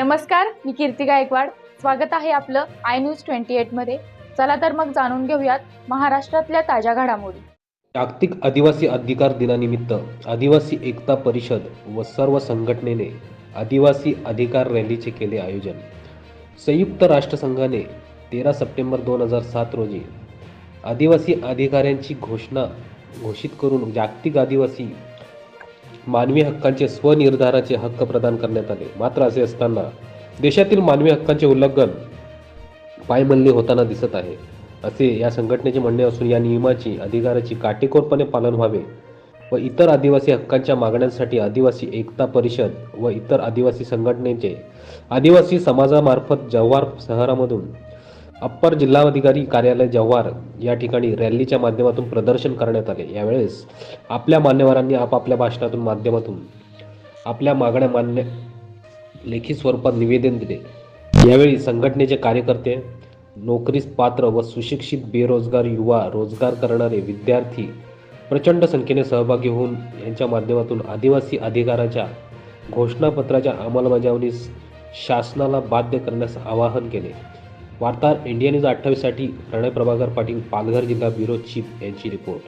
नमस्कार, मी कीर्ती गायकवाड. स्वागत आहे आपलं आय न्यूज 28 मध्ये. चला तर मग जाणून घेऊयात महाराष्ट्रातल्या ताज्या घडामोडी. जागतिक आदिवासी अधिकार दिनानिमित्त आदिवासी एकता परिषद व सर्व संघटनेने आदिवासी अधिकार रॅलीचे केले आयोजन. संयुक्त राष्ट्रसंघाने 13 सप्टेंबर 2007 रोजी आदिवासी अधिकाऱ्यांची घोषित करून जागतिक आदिवासी मानवी हक्कांचे स्वनिर्धाराचे हक्क प्रदान करण्यात आले. मात्र असे असताना देशातील मानवी हक्कांचे उल्लंघन पायमल्ली होताना दिसत आहे, असे या संघटनेचे म्हणणे असून या नियमाची अधिकाराची काटेकोरपणे पालन व्हावे व इतर आदिवासी हक्कांच्या मागण्यांसाठी आदिवासी एकता परिषद व इतर आदिवासी संघटनेचे आदिवासी समाजामार्फत जव्हार शहरामधून अप्पर जिल्हाधिकारी कार्यालय जव्हार या ठिकाणी रॅलीच्या माध्यमातून प्रदर्शन करण्यात आले. यावेळेस आपल्या मान्यवरांनी आपापल्या भाषणातून माध्यमातून आपल्या मागण्या लेखी स्वरूपात निवेदन दिले. यावेळी संघटनेचे कार्यकर्ते, नोकरीस पात्र व सुशिक्षित बेरोजगार युवा, रोजगार करणारे विद्यार्थी प्रचंड संख्येने सहभागी होऊन यांच्या माध्यमातून आदिवासी अधिकाराच्या घोषणापत्राच्या अंमलबजावणीस शासनाला बाध्य करण्यास आवाहन केले. वार्ताहर इंडिया न्यूज 28 साठी प्रणय प्रभाकर पाटील, पालघर जिल्हा ब्युरो चीफ यांची रिपोर्ट.